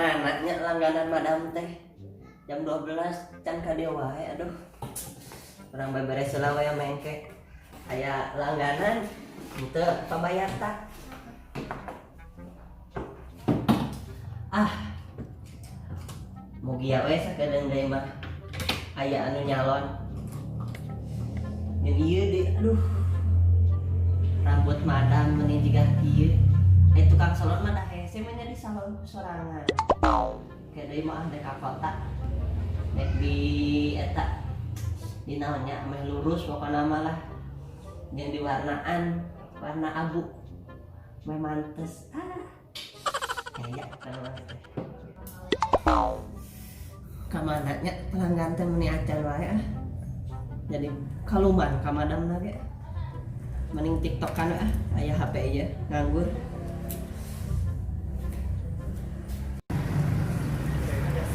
Mananya langganan madam teh jam 12 can ka dieu wae aduh. Urang beberes heula we mengke. Aya langganan henteu pabayar tak. Mugi we sakedeung deui mah aya anu nyalon. Jeung ieu di aduh. Rambut madam meni jiga kieu. Tukang salon mah dah hese mah nya di salon sorangan. Kayak deui mah dek ka kota. Dek di eta di naonnya meh lurus pokona mah lah. Jeung di warnaan warna abu. Meh mantes. Kayak kana teh. Kamana nya pelanggan teh meni acan wae Jadi kaluman ka madamna ge. Mending TikTokan aya HP ieu nganggur.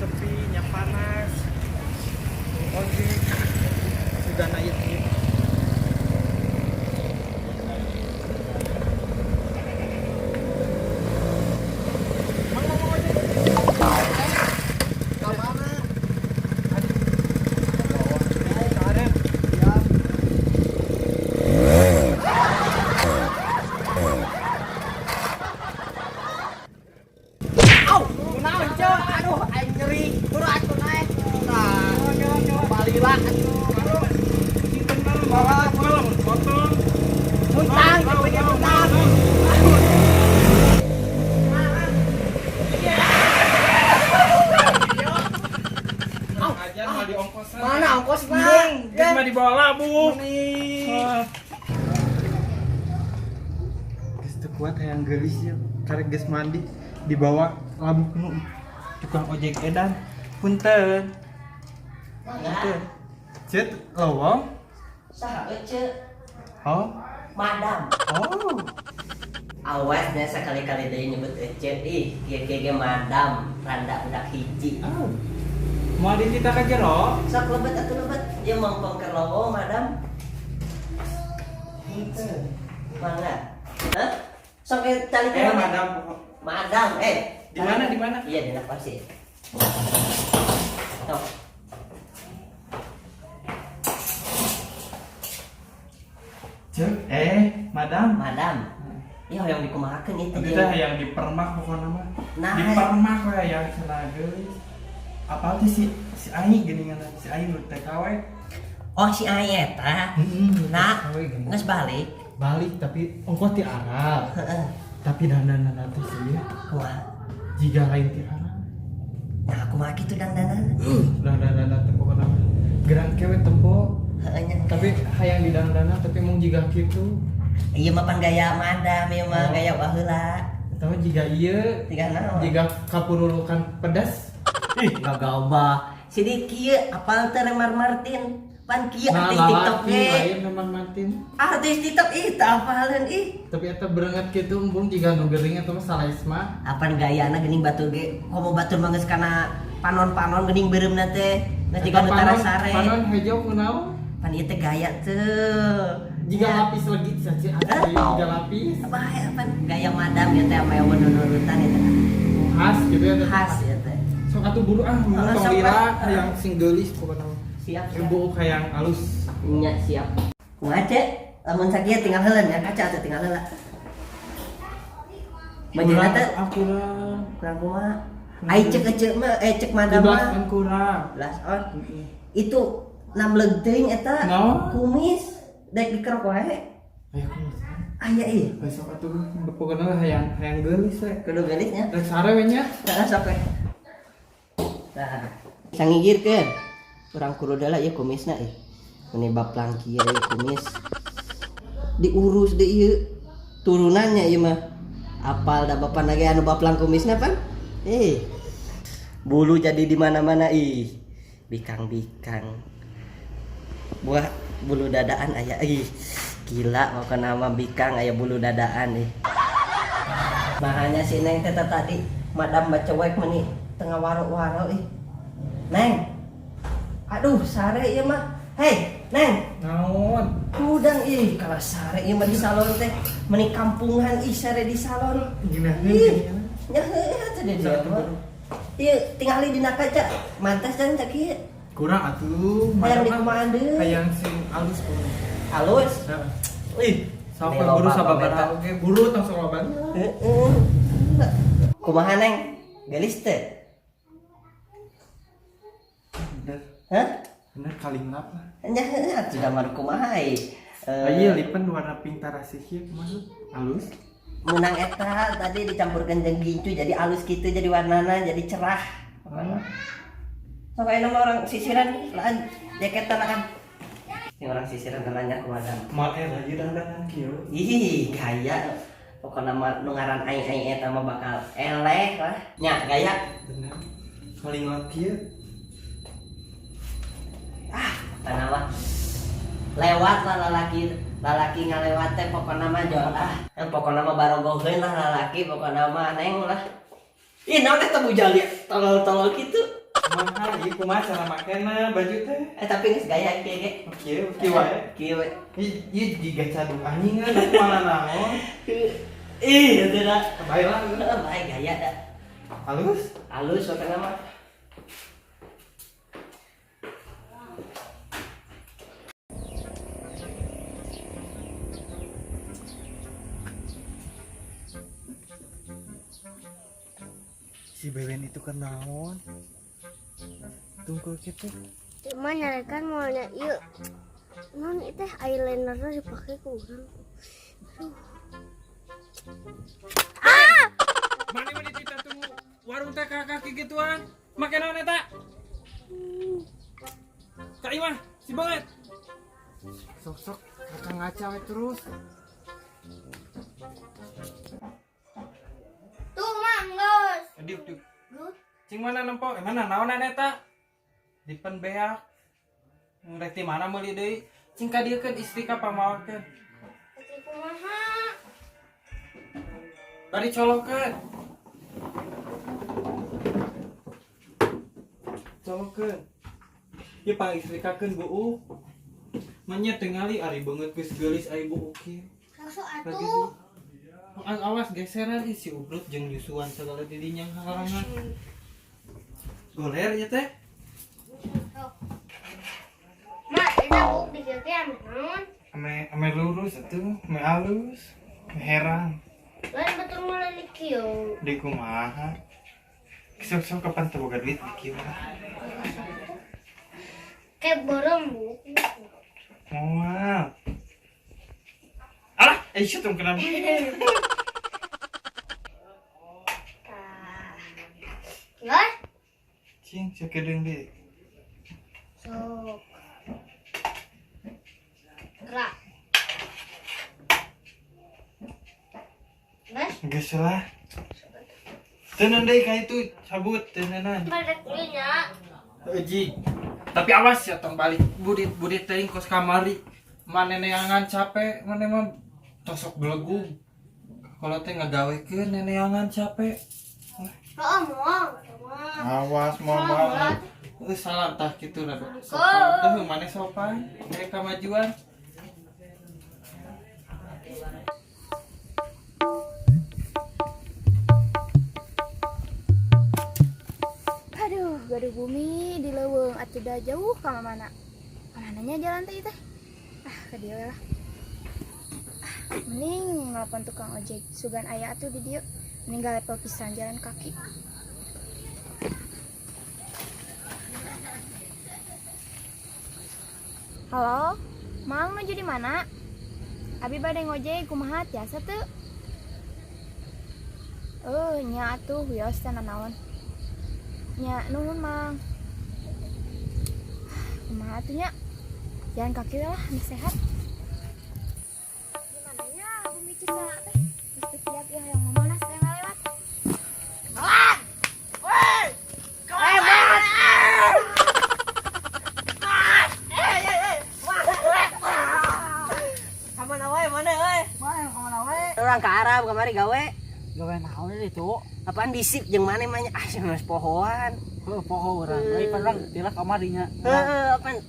Sepinya panas. Oke. Sudah naik nih. Mana ongkos mah? Geus mah dibawa labu. Geus teu kuat hayang geulis ya. Karek geus mandi dibawa labu kuno tukang ojek edan. Punten. Punten. Cet lowong. Saha ece? Oh. Madam. Oh. Awas deh sekali-kali deui nyebut ece. Ih, kieu madam randa budak hiji. Oh. Mau ditita ka jero? Sok lebet atuh lebet. Ieu mangpong keur logo madam. Henteu. Mangga. Hah? Sok cari Madam. Madam, Di mana? Di mana? Iya, di Pasir. Tuh. Cek, madam. Madam. Iya yang dikumahakeun itu Itu teh yang dipermak pokoknya mah. Nah, Dipermak we yang cenah geulis. Apa tuh si Ai geuningan si Ai nu TKW. Oh si Ai eta. Nah, geus balik. Balik tapi ongkos ti Arab. Heeh. Tapi dandanan teh sih Kumaha? jiga lain ti Arab. Nah, kumaha kitu dandanan? Dandanan teh pokona geran kewe tempo. Heeh nya. Tapi hayang didandana tapi mung jiga kitu. Ieu mah pan gaya madam, ieu mah gaya baheula. Atawa jiga ieu Tiga naon? jiga kapurulukan pedas. Ih, gagawah. Sidi kieu apal teh Remar Martin. Pan kieu Nah, artis TikTok lalaki ge. lain memang Martin. Artis TikTok ih teu apaleun ih. Tapi eta berenget kitu embung jiga nu geuring eta mah salaisma. Apan gayana geuning batur ge. Komo batur mah geus kana panon-panon geuning beureumna teh. Nah jiga nu tarasare. Panon hejo kunaon? Pan ieu teh gaya teu. Jiga lapis legit saja asli jiga lapis. Apa ya pan gaya madam ya teh ame nurutan ya teh. Khas gitu ya. Khas ya teh. Sok atuh buru sok, tong lila Pak. yang sing geulis pokona. Siap. Ibu hayang alus. Nya siap. Kumaha cek? Lamun sakieu tinggal heuleun ya kaca teh tinggal heula. Bajana teh kurang. kurang kumaha? Ai cek mah cek madam mah. Kan kurang. Belas on. Itu 6 leung eta Naon? kumis dek dikerok wae. Aya kumis. Aya ieu. Besok atuh pokona hayang geulis we. Kudu gelisnya. Rek sare we nya. Nah, sampai. Nah, sangigirkeun. Urang kurodala ieu kumisna ieu. Meni baplang kieu ieu kumis. Diurus deui ieu. Turunannya ieu mah. Apal da bapak lagi anu baplang kumisna pan? Bulu jadi di mana-mana ih. Bikang-bikang. Buah bulu dadaan aya ih. Gila mau nama bikang aya bulu dadaan ih. Mahanya si Neng teh tadi madam bacewek meni tengah waro-waro ih. Neng. Aduh, sare ieu mah. Hei, Neng. Naon? Udang ih, kalau sare ieu mah di salon teh meni kampungan ih sare di salon. Gimana? Ih, nya heuh teh dia mah. Ieu tingali dina kaca. Mantas dan cak ieu. Kurang atuh. Hayang di kumaha deui. Hayang sing alus pun. Halus. Ih, sampai Ini buru loba sababaraha pameta. oge. Buru tong soloban. Heeh. Kumaha Neng? Gelis teh? Bener. Hah? Bener kalinglap lah. Nya sudah mah kumaha ai. Ayo lipen warna pink tarasih kumaha? Alus. Menang eta tadi dicampurkan jeung gincu jadi alus gitu jadi warnana jadi cerah. Sampai nama orang sisiran lahan jaketan kan. Yang orang sisiran nanya kumaha. Mal era ieu dandanan kieu. Ih, gaya. Pokoknya mah nu ngaran aing eta mah bakal eleh lah. Nya gaya. Bener. Kalinglap kieu. Tanah mah lewat lah lalaki ngalewat teh pokoknya mah jual yang pokoknya mah barogoheun lah lalaki pokoknya mah Neng lah. Ih naon eta bujal ya tolol-tolol gitu. Kumaha ieu kumaha cara makena baju teh? Tapi geus gaya kieu ge. Oke wae. Kieu we. Ieu jiga caduk anjing mana naon? Ih teu da. Bae lah. Bae gaya da. Halus? Halus pokoknya mah. Si Beben itu kan naon? Tunggu gitu. Cuma nyarekan mau yuk non itu eyelinernya dipakai ke orang. Mana kita tunggu warung teh kaki gituan. Make naon eta? Kak Imah, si banget. Sok-sok kakak ngaca we terus. Tuh manggos. Diuk. Cing mana nempo? Mana naonan eta? Dipen beak. Rek ti mana meuli deui? Cing ka dieu keun istri ka pamawakeun. Tapi kumaha? Bari colokeun. Colokeun. Ieu pangistrikakeun buuk. Manya tingali ari beungeut geus geulis ai buuk kieu. Langsung Lagi atuh. awas geseran isi ubrut jeung nyusuan segala didinya halangan. Goler ya teh? Mak, ini buk di situ ya non. Ame lurus atuh, ame alus, ame herang. Lain betul mulai di kieu. Di kumaha? Sok-sok kapan teu boga duit di kieu. Kayak borong buk. Moal. Alah, syut dong kenapa? Guys, Cing, sakedeung deui. sok. Gerak. Guys, Geus lah. Teunan deui ka itu cabut teunanan. balik nya. Uji. Tapi awas ya tong balik budit teuing kos kamari. Mane neangan capek, mane mah tosok belegu. Kalau teh ngagawekeun neneangan capek. Oh, mau. Awas mau banget. Salah tah kitu rada. Teh mane sopan, mereka kemajuan. Aduh, gaduh bumi di leuweung atuh da jauh ka mana? Mananya jalan teh teh. Ke dieu lah. Mending nelpon tukang ojek sugan aya atuh di dieu. Meninggal level pisan jalan kaki. Halo, Mang nuju di mana? Abi bade ngojek kumaha tiasa teu? Nya atuh wios teh nanaon. Nya nuhun Mang. Kumaha atuh nya? Jalan kaki lah, nih sehat. Gimana ya, bumi Cisaak teh? Terus tiap ya yang mana saya lewat. Kawan! Woi! Kawan! Kamana wae mana euy? Mana kamana wae? Orang ke Arab kamari gawe. Gawe naon itu? Apaan disip jeung maneh mah nya geus pohoan. Heuh poho urang. Lai padang tilak kamarinya. Heeh, apaan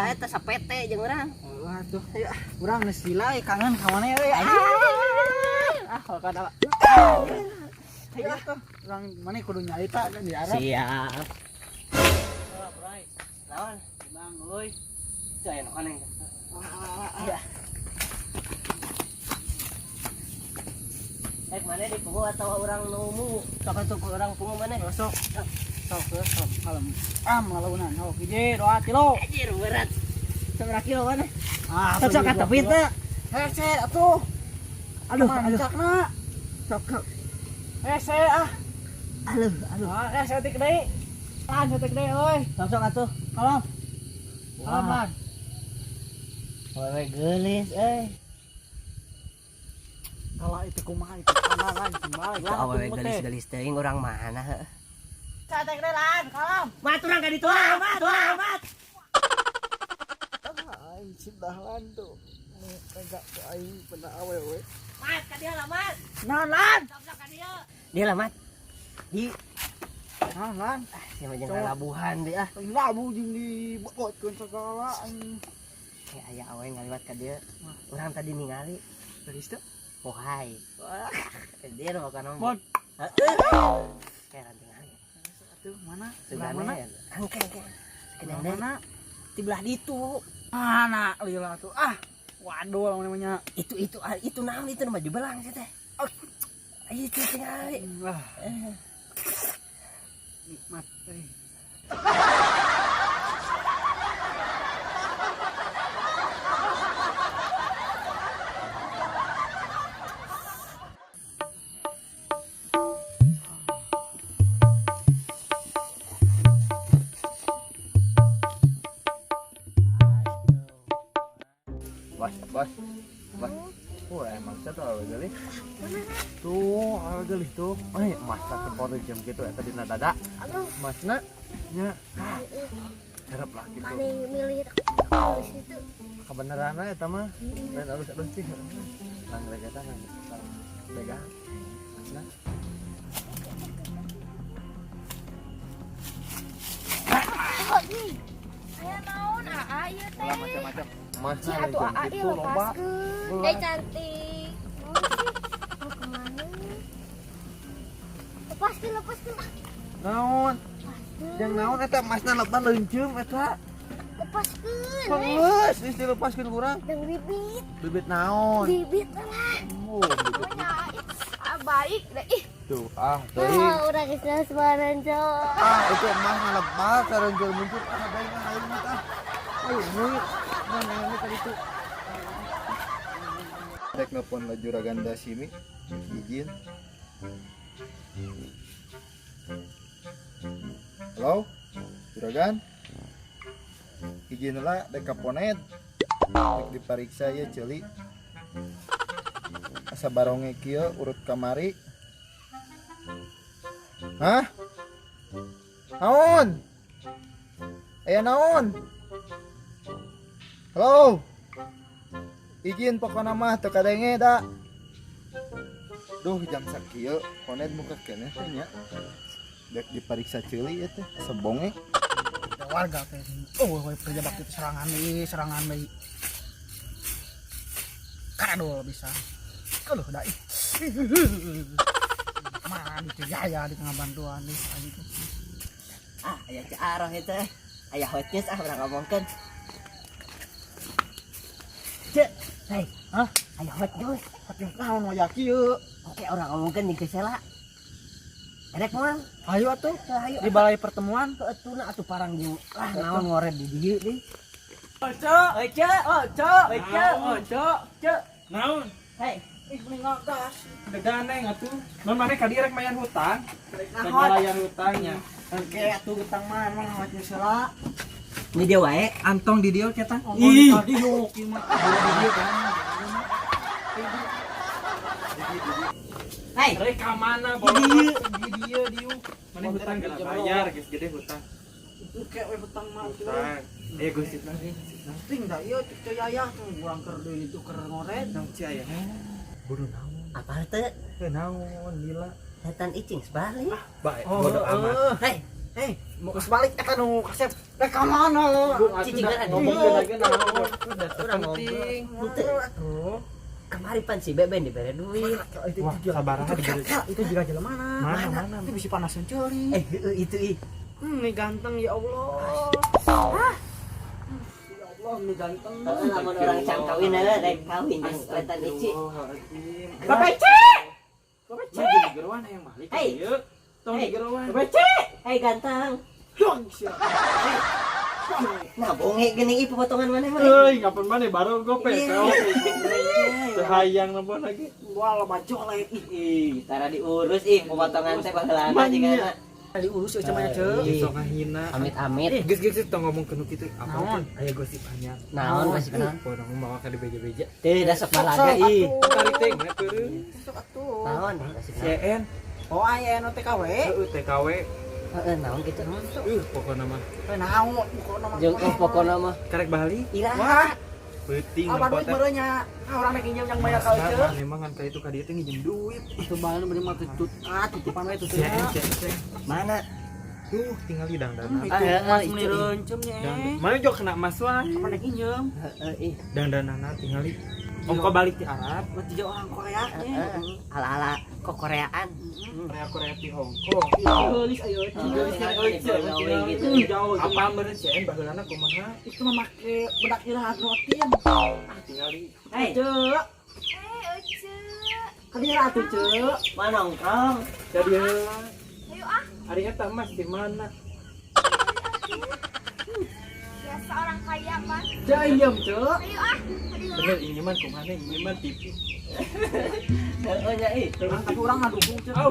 eta sapete jeung urang. Waduh, urang geus lila kangen ka maneh euy. Ah, kalau kada. Ya tuh, orang mana kudu nyarita kan di Arab. Siap. Oh, bray. Naon? Bang, euy. Itu aya nu koneng. Iya. Mana di pungu atau orang numu? Sok atuh ku orang pungu mana? Sok. Sok malam. Malaunan. Oh, hiji 2 kilo. Anjir berat. Seberapa kilo mana? Sok kata pinta. Hese atuh. Aduh. Sok. Hese ah. Aduh. Hese tik deui. Setik deui euy. Sok atuh. Kalem. Ah. Lan. Wewe geulis euy. Kalau itu kumaha itu kanaran balik lah. Awewe geulis-geulis teuing urang mana heuh. Setik deui lan, kalem. Mat urang ka ditu. Mat. Aing cindahan tuh. Enggak ke aing pernah awewe. Mat ka dieu lah mat. Naon lan? Sok ka dieu. Dieu lah mat. Di Naon lan? sia mah jeung kalabuhan deui ah. Aing labu jeung dibekotkeun segala aing. Aya awe ngaliwat ka dieu. Urang tadi ningali. Geus teh. Oh hai. Wah, dia mau kan Mon. Heeh. Kayak tinggal. Atuh mana? Sebelah mana? Angke. Kenang Mana? di belah ditu. Mana lila tuh. Ah. Waduh namanya. Itu naon itu mah belang sih teh. Itu tinggal. Wah. Nikmat teh. Bos. Oh, emang saya tuh gelis. Tuh, gelis tuh. Mas tak tempor jam gitu eta dina dada. Aduh, Masna nya harap lah gitu. mana yang milih di situ? Kebenaran eta mah. Dan alus sih. Nang legatan nang pegang. Masna. Oh, nih. Aya naon? Ieu teh. Macam-macam. Si Masna atuh jam AA gitu lomba. lepaskeun. Dai cantik. Mau sih? Mau kemana? Lepaskeun. Naon? Yang naon eta masna leban leunceum eta. Lepaskeun. Geus, geus dilepaskeun kurang. Yang bibit. Bibit naon? Bibit lah. Oh, bibit. Pokoknya baik deh. Ih, Tuh, teuing. udah geus sebaran, Cok. Itu emang ngalebak sareunjeul muncul bae mah ayeuna mah. Ayo muit. Mana tadi itu. Dek nelpon la juragan Dasimi izin. Halo juragan, izin lah dek kaponet dek dipariksa ya celi asa baronge kieu urut kamari. Hah? Naon? Aya naon? Halo? Izin pokokna mah teu kadenge da. Duh jam sakieu ponet muka keneh teh nya. Dek dipariksa ceuli eta sebonge. Warga teh. Oh, pejabat itu serangan deui. Kadol bisa. Aduh da ih. Mana di jaya di tengah bantuan nih anjing. Aya Ciaroh itu. Aya hotnya urang ngomongkeun. Cek, hei, aya hot news. Hakim naon waya kieu. Oke, orang ngomongkeun di Kesela. Erek moal. Ayo atuh Ayo. di balai pertemuan. Tuna atuh parang jeung naon ngoret di dieu deui. Oce. Naon? Hei, Ih meninggal gas. Deganeng atuh. Non maneh ka dieu rek mayan hutang. Rek Nahon? mayan hutangnya. Oke atuh getang mah emang hajur sela. ini dia wae. Antong di dieu cetak. Ih, diuk ieu mah. Di dieu kan. Hei, Rek ka mana Di dieu. Di dieu. Maneh hutang geus bayar geus gede hutang. Itu kayak we betang mah tuh. Hutang. Gosip lagi. Ting da ieu cek yayah tuh urang keur deui itu keur ngoret. Nang ci aya. Buru naon? apa teh? Teu naon lila. Setan icing sebalik. Bae, bodo amat. Hei, Mau balik eta nu kasep. Rek ka mana lo? Cicingan ada. Ngomongkeun lagi naon. Udah Urang penting. ngobrol. Henteu. Atuh. Kemarin pan si Beben diberi duit. Wah, sabar aja diberi. Itu juga jalan mana? Mana? Itu bisa panasan celi. Itu Ini ganteng ya Allah. Ya Allah, ini ganteng. lamun orang can kawin rek kawin jeung letan ici. Bapak Jadi geruan yang balik. Hei. Yuk. Tong Hei. geruan. Hei ganteng. Dong siap. Nah, bonge geuning ieu potongan mana mah. Euy, ngapain mana baru gope. Iya. Sehayang napa lagi. Wah, lama colek. Ih, tara diurus pemotongan teh baheulana jigana. Diurus ya cuman ceu. Sok ngahina. Amit-amit. Geus tong ngomong ke nu kitu apapun aya gosip anyar. Naon masih kenal? Podong bawa ka di beja-beja. Teh da sok balaga ih. Tarik teh mah teureun. Sok atuh. Naon masih kenal? CN. Oh, aya anu TKW. Heuh TKW. Heeh, naon kitu? Pokona mah Naon pokona mah. Jeung pokona mah karek bali. ira. Wah, Peuting apa duit lepot. berenya? Orang nek nginjem yang bayar kau ceu. Memang kan ka itu ka dieu teh nginjem duit. Itu bahan beri mah tutut. Titipan we tutut. CN. Mana? Tinggal di dangdanan. Mas menirencem nya. Mana jok kena mas wah. Apa nek nginjem? Heeh, ih. Dandanana tinggal di ongko balik di Arab. Berarti dia orang Korea nya. Ala-ala kok Koreaan. Korea di Hongkong. Geulis ayo. Gitu. Jauh. Apa meureun CN baheulana kumaha? Itu mah make bedak iraha grotin. Tinggal di Hei, Ceu. Kadira atuh ceu. mana nongkrong? jadi Ayo ah, hari eta mas di mana? biasa orang kaya mah. Ceu iem ceu. Ayo ah, aduh. Bener ini mah kumaha ini mah TV. Heeh nya ih. Tapi orang ngadukung ceu.